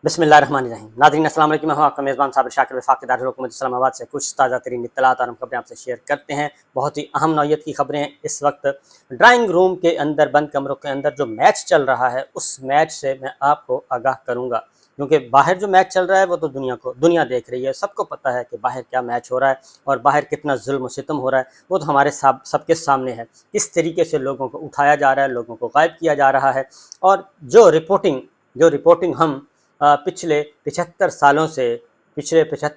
बिस्मिल्लाहिर्रहमानिर्रहीम। नाज़रीन अस्सलाम वालेकुम। मैं हूं आपका मेज़बान साबिर शाकिर वफाक दारुल हुकूमत इस्लामाबाद से कुछ ताज़ा तरीन इत्तलात और हम खबरें आपसे शेयर करते हैं। बहुत ही अहम नौइयत की खबरें। इस वक्त ड्राइंग रूम के अंदर, बंद कमरों के अंदर जो मैच चल रहा है, उस मैच से मैं आपको आगाह करूँगा, क्योंकि बाहर जो मैच चल रहा है वो तो दुनिया देख रही है। सबको पता है कि बाहर क्या मैच हो रहा है और बाहर कितना जुल्म सितम हो रहा है, वो तो हमारे सबके सामने है। किस तरीके से लोगों को उठाया जा रहा है, लोगों को गायब किया जा रहा है। और जो रिपोर्टिंग हम पिछले 75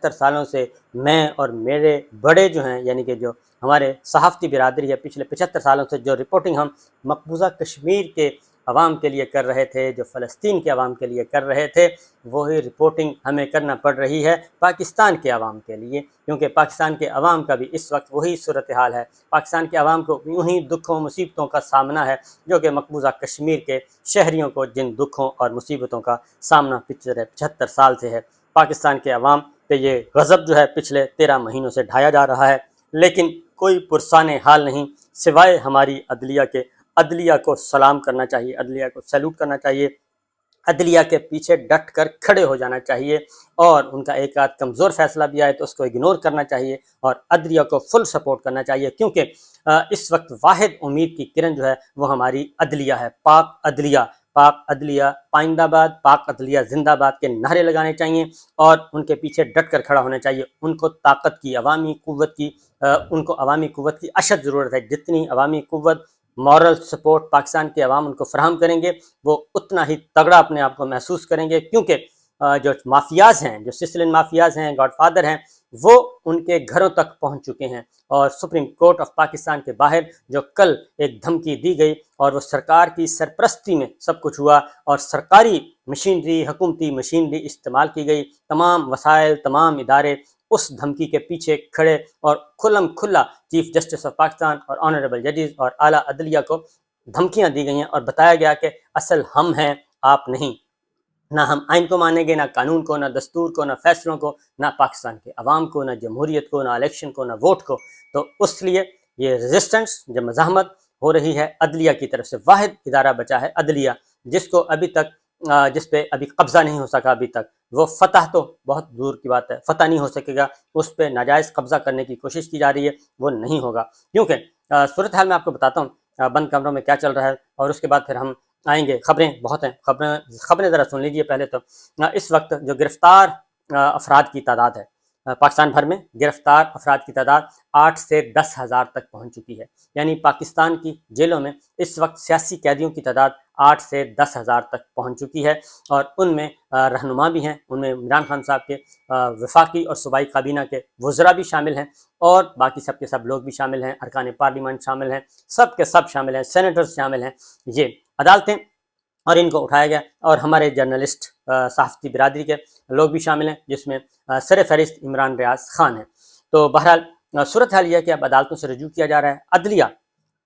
सालों से मैं और मेरे बड़े जो हैं, यानी कि जो हमारे सहाफ़ती बिरादरी है, पिछले 75 सालों से जो रिपोर्टिंग हम मकबूजा कश्मीर के अवाम के लिए कर रहे थे, जो फ़लस्तीन के अवाम के लिए कर रहे थे, वही रिपोर्टिंग हमें करना पड़ रही है पाकिस्तान के अवाम के लिए, क्योंकि पाकिस्तान के अवाम का भी इस वक्त वही सूरत हाल है। पाकिस्तान के अवाम को उन्हीं दुखों मुसीबतों का सामना है जो कि मकबूजा कश्मीर के शहरियों को जिन दुखों और मुसीबतों का सामना पिछले 75 साल से है। पाकिस्तान के अवाम पे ये गज़ब जो है पिछले 13 महीनों से ढाया जा रहा है, लेकिन कोई पुरसाने हाल नहीं, सिवाय हमारी अदलिया के। अदलिया को सलाम करना चाहिए, अदलिया को सैल्यूट करना चाहिए, अदलिया के पीछे डट कर खड़े हो जाना चाहिए, और उनका एक आध कमज़ोर फैसला भी आए तो उसको इग्नोर करना चाहिए और अदलिया को फुल सपोर्ट करना चाहिए, क्योंकि इस वक्त वाहिद उम्मीद की किरण जो है वो हमारी अदलिया है। पाक अदलिया पाइंदाबाद, पाक अदलिया जिंदाबाद के नारे लगाने चाहिए और उनके पीछे डट कर खड़ा होना चाहिए। उनको ताकत की, अवामी कुव्वत की, उनको अवामी कुव्वत की अशद ज़रूरत है। जितनी अवामी कुव्वत, मॉरल सपोर्ट पाकिस्तान के अवाम उनको फराहम करेंगे, वो उतना ही तगड़ा अपने आप को महसूस करेंगे, क्योंकि जो माफियाज हैं, जो सिसलिन माफियाज हैं, गॉडफादर हैं, वो उनके घरों तक पहुंच चुके हैं। और सुप्रीम कोर्ट ऑफ पाकिस्तान के बाहर जो कल एक धमकी दी गई, और वो सरकार की सरपरस्ती में सब कुछ हुआ और सरकारी मशीनरी, हुकूमती मशीनरी इस्तेमाल की गई, तमाम वसाइल, तमाम इदारे उस धमकी के पीछे खड़े और खुल्लम खुल्ला चीफ जस्टिस ऑफ पाकिस्तान और ऑनरेबल जजेस और आला अदलिया को धमकियां दी गई हैं और बताया गया कि असल हम हैं, आप नहीं। ना हम आइन को मानेंगे, ना कानून को, ना दस्तूर को, ना फैसलों को, ना पाकिस्तान के अवाम को, ना जमहूरियत को, ना इलेक्शन को, ना वोट को। तो उसलिए ये रेजिस्टेंस, जो मज़ाहमत हो रही है अदलिया की तरफ से, वाहिद इदारा बचा है अदलिया, जिसको अभी तक जिस पे अभी कब्ज़ा नहीं हो सका अभी तक। वो फतह तो बहुत दूर की बात है, फतह नहीं हो सकेगा, उस पर नाजायज़ कब्ज़ा करने की कोशिश की जा रही है, वो नहीं होगा। क्योंकि सूरत हाल में आपको बताता हूँ बंद कमरों में क्या चल रहा है, और उसके बाद फिर हम आएंगे। खबरें बहुत हैं, खबरें ज़रा सुन लीजिए पहले तो। इस वक्त जो गिरफ्तार अफराद की तादाद है, पाकिस्तान भर में गिरफ्तार अफराद की तादाद 8 से 10 हज़ार तक पहुंच चुकी है। यानी पाकिस्तान की जेलों में इस वक्त सियासी कैदियों की तादाद 8 से 10 हज़ार तक पहुंच चुकी है, और उनमें रहनुमा भी हैं, उनमें इमरान खान साहब के वफाकी और सूबाई काबीना के वज़रा भी शामिल हैं, और बाकी सब के सब लोग भी शामिल हैं, अरकान पार्लियामेंट शामिल हैं, सब के सब शामिल हैं, सेनेटर्स शामिल हैं, ये अदालतें, और इनको उठाया गया। और हमारे जर्नलिस्ट, सहाफ़ती बिरादरी के लोग भी शामिल हैं, जिसमें सर फहरिस्त इमरान रियाज खान है। तो बहरहाल सूरत हाल यह है कि अब अदालतों से रजू किया जा रहा है।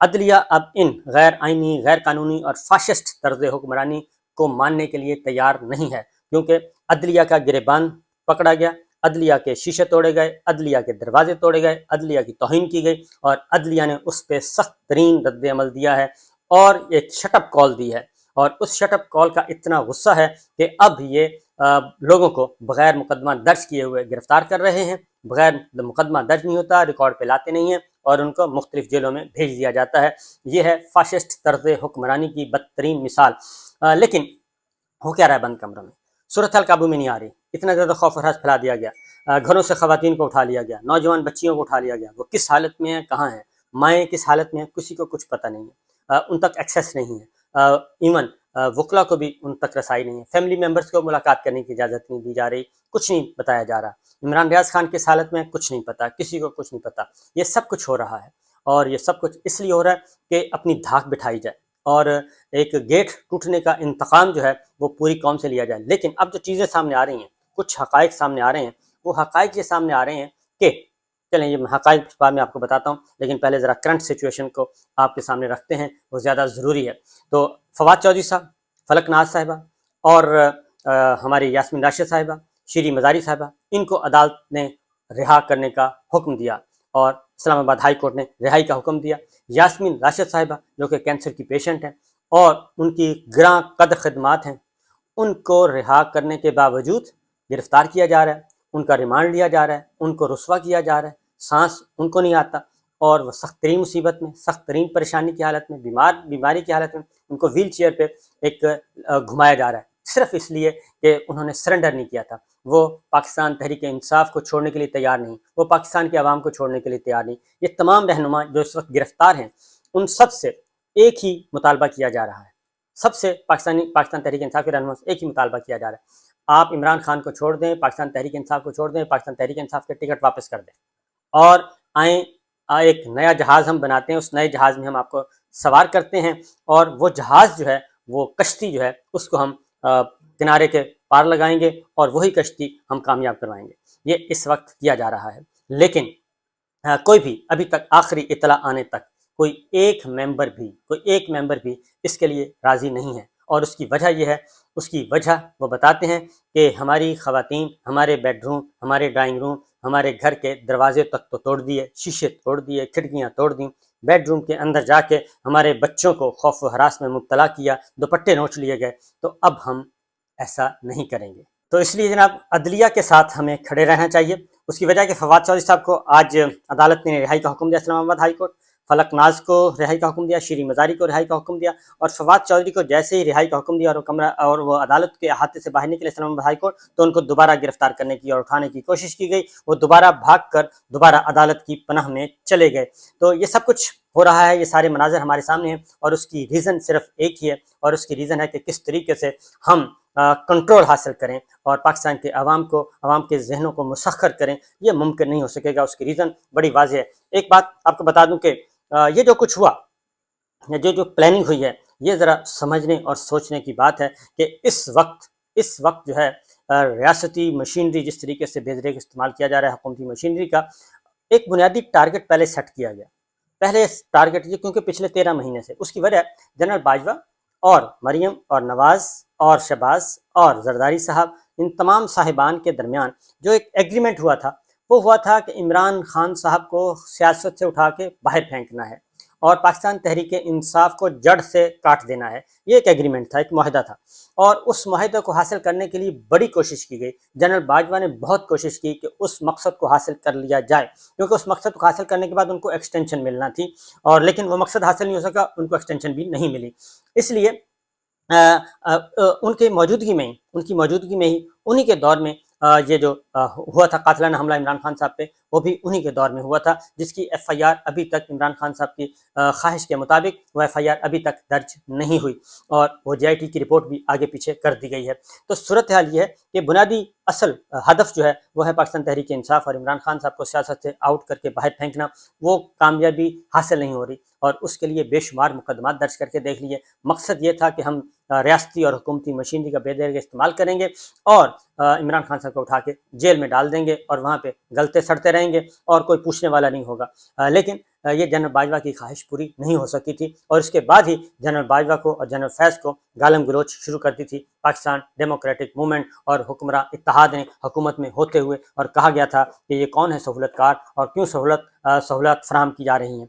अदलिया अब इन गैर आइनी, गैर कानूनी और फाशिस्ट तर्ज हुक्मरानी को मानने के लिए तैयार नहीं है, क्योंकि अदलिया का गिरेबान पकड़ा गया, अदलिया के शीशे तोड़े गए, अदलिया के दरवाजे तोड़े गए, अदलिया की तौहीन की गई, और अदलिया ने उस पर सख्त तरीन रद्द अमल दिया है और एक शटअप कॉल दी है। और उस शटअप कॉल का इतना गुस्सा है कि अब ये लोगों को बगैर मुकदमा दर्ज किए हुए गिरफ्तार कर रहे हैं। बगैर मुकदमा दर्ज नहीं होता, रिकॉर्ड पे लाते नहीं हैं, और उनको मुख्तलिफ जेलों में भेज दिया जाता है। ये है फाशिस्ट तर्ज हुक्मरानी की बदतरीन मिसाल। लेकिन हो क्या रहा है बंद कमरों में? सूरत हाल काबू में नहीं आ रही, इतना ज़्यादा खौफ और हर्ष फैला दिया गया, घरों से ख़वातीन को उठा लिया गया, नौजवान बच्चियों को उठा लिया गया। वो किस हालत में है, कहाँ हैं, माएँ किस हालत में है, किसी को कुछ पता नहीं है, उन तक एक्सेस नहीं है। इवन वकला को भी उन तक रसाई नहीं है, फैमिली मेम्बर्स को मुलाकात करने की इजाज़त नहीं दी जा रही, कुछ नहीं बताया जा रहा। इमरान रियाज खान किस हालत में कुछ नहीं पता, किसी को कुछ नहीं पता। ये सब कुछ हो रहा है, और ये सब कुछ इसलिए हो रहा है कि अपनी धाक बिठाई जाए और एक गेट टूटने का इंतकाम जो है वो पूरी कौम से लिया जाए। लेकिन अब जो चीज़ें सामने आ रही हैं, कुछ हक़ाइक़ सामने आ रहे हैं, वो हक़ाइक़ ये सामने आ रहे हैं कि चलें ये हक़ाइक़ बाद में आपको बताता हूँ, लेकिन पहले ज़रा करंट सिचुएशन को आपके सामने रखते हैं, वो ज़्यादा ज़रूरी है। तो फवाद चौधरी साहब, फलक नाज साहिबा और हमारी यास्मीन राशिद साहिबा, शीरी मज़ारी साहिबा, इनको अदालत ने रिहा करने का हुक्म दिया, और इस्लामाबाद हाई कोर्ट ने रिहाई का हुक्म दिया। यास्मीन राशिद साहिबा जो कि कैंसर की पेशेंट हैं और उनकी ग्रां कदर खदमात हैं, ان کو رہا کرنے کے باوجود گرفتار کیا جا رہا ہے، ان کا ریمانڈ لیا جا رہا ہے، ان کو رسوا کیا جا رہا ہے، سانس ان کو نہیں آتا، اور وہ سخت ترین مصیبت میں، سخت ترین پریشانی کی حالت میں، بیماری کی حالت میں ان کو ویل چیئر پہ ایک گھمایا جا رہا ہے، صرف اس لیے کہ انہوں نے سرنڈر نہیں کیا تھا۔ وہ پاکستان تحریک انصاف کو چھوڑنے کے لیے تیار نہیں، وہ پاکستان کے عوام کو چھوڑنے کے لیے تیار نہیں۔ یہ تمام رہنما جو اس وقت گرفتار ہیں، ان سب سے ایک ہی مطالبہ کیا جا رہا ہے، سب سے پاکستان تحریک انصاف کے رہنما سے ایک ہی مطالبہ کیا جا رہا ہے، آپ عمران خان کو چھوڑ دیں، پاکستان تحریک انصاف کو چھوڑ دیں، پاکستان تحریک انصاف کے ٹکٹ واپس کر دیں، اور آئیں ایک نیا جہاز ہم بناتے ہیں، اس نئے جہاز میں ہم آپ کو سوار کرتے ہیں، اور وہ جہاز جو ہے، وہ کشتی جو ہے، اس کو ہم کنارے کے پار لگائیں گے، اور وہی کشتی ہم کامیاب کروائیں گے۔ یہ اس وقت کیا جا رہا ہے، لیکن کوئی بھی ابھی تک آخری اطلاع آنے تک کوئی ایک ممبر بھی اس کے لیے راضی نہیں ہے، اور اس کی وجہ یہ ہے، اس کی وجہ وہ بتاتے ہیں کہ ہماری خواتین ہمارے بیڈ روم، ہمارے ڈرائنگ روم، ہمارے گھر کے دروازے تک تو توڑ دیے، شیشے توڑ دیے، کھڑکیاں توڑ دیں، بیڈ روم کے اندر جا کے ہمارے بچوں کو خوف و ہراس میں مبتلا کیا، دوپٹے نوچ لیے گئے، تو اب ہم ایسا نہیں کریں گے۔ تو اس لیے جناب عدلیہ کے ساتھ ہمیں کھڑے رہنا چاہیے۔ اس کی وجہ کہ فواد چودھری صاحب کو آج عدالت نے رہائی کا حکم دیا، اسلام آباد ہائی کورٹ، فلک ناز کو رہائی کا حکم دیا، شیریں مزاری کو رہائی کا حکم دیا، اور فواد چودھری کو جیسے ہی رہائی کا حکم دیا اور وہ عدالت کے احاطے سے باہر نکلے اسلام آباد ہائی کورٹ، تو ان کو دوبارہ گرفتار کرنے کی اور اٹھانے کی کوشش کی گئی، وہ دوبارہ بھاگ کر دوبارہ عدالت کی پناہ میں چلے گئے۔ تو یہ سب کچھ ہو رہا ہے، یہ سارے مناظر ہمارے سامنے ہیں، اور اس کی ریزن صرف ایک ہی ہے، اور اس کی ریزن ہے کہ کس طریقے سے ہم کنٹرول حاصل کریں اور پاکستان کے عوام کے ذہنوں کو مسخر کریں۔ یہ ممکن نہیں ہو سکے گا، اس کی ریزن بڑی واضح ہے۔ ایک بات آپ کو بتا دوں کہ یہ جو کچھ ہوا، جو پلاننگ ہوئی ہے، یہ ذرا سمجھنے اور سوچنے کی بات ہے کہ اس وقت جو ہے ریاستی مشینری جس طریقے سے بے دریغ استعمال کیا جا رہا ہے، حکومتی مشینری کا ایک بنیادی ٹارگٹ پہلے سیٹ کیا گیا۔ پہلے ٹارگٹ یہ، کیونکہ پچھلے 13 مہینے سے اس کی وجہ جنرل باجوہ اور مریم اور نواز اور شہباز اور زرداری صاحب، ان تمام صاحبان کے درمیان جو ایک ایگریمنٹ ہوا تھا، وہ ہوا تھا کہ عمران خان صاحب کو سیاست سے اٹھا کے باہر پھینکنا ہے اور پاکستان تحریک انصاف کو جڑ سے کاٹ دینا ہے۔ یہ ایک ایگریمنٹ تھا، ایک معاہدہ تھا، اور اس معاہدے کو حاصل کرنے کے لیے بڑی کوشش کی گئی۔ جنرل باجوہ نے بہت کوشش کی کہ اس مقصد کو حاصل کر لیا جائے، کیونکہ اس مقصد کو حاصل کرنے کے بعد ان کو ایکسٹینشن ملنا تھی، اور لیکن وہ مقصد حاصل نہیں ہو سکا، ان کو ایکسٹینشن بھی نہیں ملی۔ اس لیے ان کی موجودگی میں ہی انہی کے دور میں یہ جو ہوا تھا قاتلانہ حملہ عمران خان صاحب پہ، وہ بھی انہی کے دور میں ہوا تھا، جس کی ایف آئی آر ابھی تک عمران خان صاحب کی خواہش کے مطابق وہ ایف آئی آر ابھی تک درج نہیں ہوئی، اور وہ جے آئی ٹی کی رپورٹ بھی آگے پیچھے کر دی گئی ہے۔ تو صورتحال یہ ہے کہ بنیادی اصل ہدف جو ہے وہ ہے پاکستان تحریک انصاف اور عمران خان صاحب کو سیاست سے آؤٹ کر کے باہر پھینکنا۔ وہ کامیابی حاصل نہیں ہو رہی، اور اس کے لیے بے شمار مقدمات درج کر کے دیکھ لیے۔ مقصد یہ تھا کہ ہم ریاستی اور حکومتی مشینری کا بے دریغ استعمال کریں گے، اور عمران خان صاحب کو اٹھا کے جیل میں ڈال دیں گے، اور وہاں پہ گلتے سڑتے رہیں گے، اور کوئی پوچھنے والا نہیں ہوگا۔ لیکن یہ جنرل باجوہ کی خواہش پوری نہیں ہو سکی تھی، اور اس کے بعد ہی جنرل باجوہ کو اور جنرل فیض کو گالم گلوچ شروع کر دی تھی پاکستان ڈیموکریٹک موومنٹ اور حکمراں اتحاد نے حکومت میں ہوتے ہوئے، اور کہا گیا تھا کہ یہ کون ہے سہولت کار اور کیوں سہولت فراہم کی جا رہی ہیں۔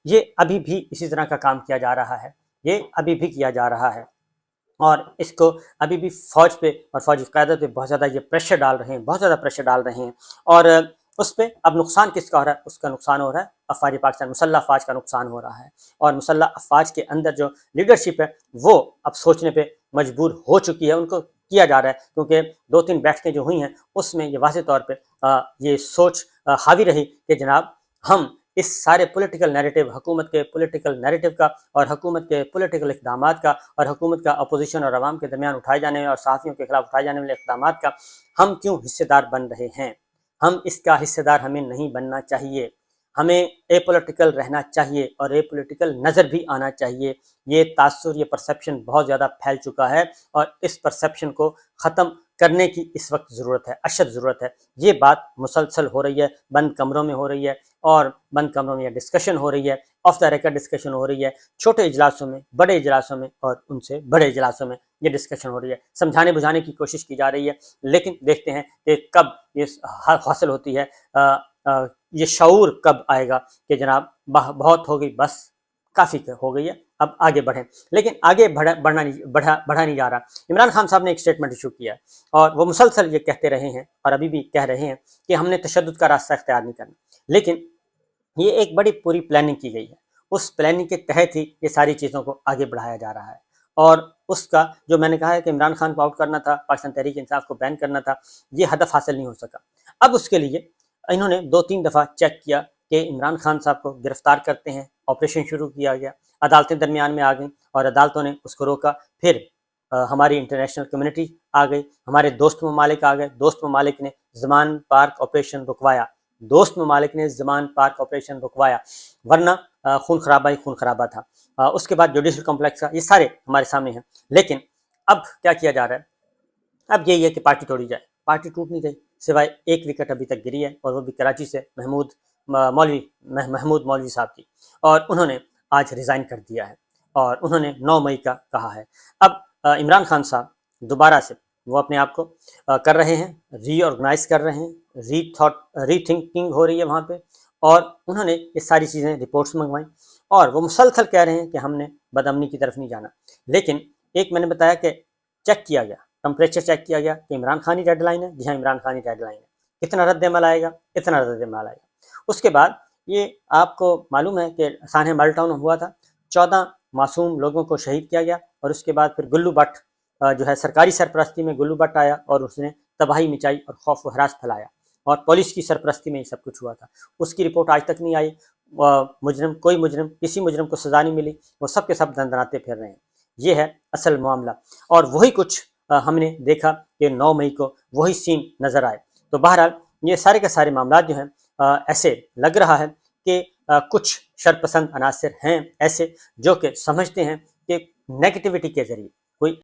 یہ ابھی بھی اسی طرح کا کام کیا جا رہا ہے، یہ ابھی بھی کیا جا رہا ہے، اور اس کو ابھی بھی فوج پہ اور فوجی قیادت پہ بہت زیادہ یہ پریشر ڈال رہے ہیں، بہت زیادہ پریشر ڈال رہے ہیں، اور اس پہ اب نقصان کس کا ہو رہا ہے؟ اس کا نقصان ہو رہا ہے افواج پاکستان، مسلح افواج کا نقصان ہو رہا ہے، اور مسلح افواج کے اندر جو لیڈرشپ ہے وہ اب سوچنے پہ مجبور ہو چکی ہے، ان کو کیا جا رہا ہے، کیونکہ 2-3 بیٹھکیں جو ہوئی ہیں اس میں یہ واضح طور پہ یہ سوچ حاوی رہی کہ جناب ہم اس سارے پولیٹیکل نیریٹو، حکومت کے پولیٹیکل نیریٹو کا، اور حکومت کے پولیٹیکل اقدامات کا، اور حکومت کا اپوزیشن اور عوام کے درمیان اٹھائے جانے اور صحافیوں کے خلاف اٹھائے جانے والے اقدامات کا ہم کیوں حصے دار بن رہے ہیں؟ ہم اس کا حصے دار ہمیں نہیں بننا چاہیے، ہمیں اے پولیٹیکل رہنا چاہیے، اور اے پولیٹیکل نظر بھی آنا چاہیے۔ یہ تاثر، یہ پرسیپشن بہت زیادہ پھیل چکا ہے، اور اس پرسیپشن کو ختم کرنے کی اس وقت ضرورت ہے، اشد ضرورت ہے۔ یہ بات مسلسل ہو رہی ہے، بند کمروں میں ہو رہی ہے، اور بند کمروں میں یہ ڈسکشن ہو رہی ہے، آف دا ریکارڈ ڈسکشن ہو رہی ہے، چھوٹے اجلاسوں میں، بڑے اجلاسوں میں، اور ان سے بڑے اجلاسوں میں یہ ڈسکشن ہو رہی ہے، سمجھانے بجھانے کی کوشش کی جا رہی ہے، لیکن دیکھتے ہیں کہ کب یہ حاصل ہوتی ہے، یہ شعور کب آئے گا کہ جناب بہت ہو گئی، بس کافی ہو گئی ہے، अब आगे बढ़ें, लेकिन आगे बढ़ा नहीं जा रहा। इमरान खान साहब ने एक स्टेटमेंट इशू किया और वो मुसलसल ये कहते रहे हैं और अभी भी कह रहे हैं कि हमने तशद्दुद का रास्ता इख्तियार नहीं करना, लेकिन ये एक बड़ी पूरी प्लानिंग की गई है। उस प्लानिंग के तहत ही ये सारी चीज़ों को आगे बढ़ाया जा रहा है और उसका जो मैंने कहा है कि इमरान खान को आउट करना था, पाकिस्तान तहरीक इंसाफ को बैन करना था, ये हदफ हासिल नहीं हो सका। अब उसके लिए इन्होंने 2-3 दफ़ा चेक किया कि इमरान खान साहब को गिरफ्तार करते हैं, ऑपरेशन शुरू किया गया, अदालतें दरमियान में आ गईं और अदालतों ने उसको रोका। फिर हमारी इंटरनेशनल कम्युनिटी आ गई, हमारे दोस्त ममालिक आ गए, दोस्त ममालिक ने ज़मान पार्क ऑपरेशन रुकवाया, दोस्त ममालिक ने ज़मान पार्क ऑपरेशन रुकवाया, वरना खून खराबा ही खून खराबा था। उसके बाद जुडिशल कॉम्प्लेक्स का, ये सारे हमारे सामने हैं। लेकिन अब क्या किया जा रहा है, अब यही है कि पार्टी तोड़ी जाए। पार्टी टूट नहीं रही, सिवाय एक विकेट अभी तक गिरी है और वो भी कराची से महमूद मौलवी साहब की, और उन्होंने आज रिज़ाइन कर दिया है और उन्होंने 9 मई का कहा है। अब इमरान खान साहब दोबारा से वो अपने आप को कर रहे हैं, रीऑर्गेनाइज कर रहे हैं, रीथिंकिंग हो रही है वहाँ पे, और उन्होंने ये सारी चीज़ें रिपोर्ट्स मंगवाई और वो मुसलसल कह रहे हैं कि हमने बदअमनी की तरफ नहीं जाना। लेकिन एक मैंने बताया कि चेक किया गया, टेम्परेचर चेक किया गया कि इमरान खान ही डेडलाइन है। जी हाँ, इमरान खान ही डेडलाइन है। कितना रद्द-ए-अमल आएगा, इतना रद्द-ए-अमल आएगा। उसके बाद ये आपको मालूम है कि सान्हे मेल्टडाउन हुआ था, 14 मासूम लोगों को शहीद किया गया और उसके बाद फिर गुल्लू भट्ट जो है सरकारी सरपरस्ती में गुल्लू भट्ट आया और उसने तबाही मचाई और खौफ व हरास फैलाया और पुलिस की सरपरस्ती में ये सब कुछ हुआ था। उसकी रिपोर्ट आज तक नहीं आई। किसी मुजरिम को सज़ा नहीं मिली, वो सब के सब दंदनाते फिर रहे हैं। ये है असल मामला और वही कुछ हमने देखा कि 9 मई को वही सीन नज़र आए। तो बहरहाल ये सारे के सारे मामला जो हैं ऐसे लग रहा है कि कुछ शरपसंद अनासर हैं ऐसे जो कि समझते हैं कि नेगेटिविटी के ज़रिए कोई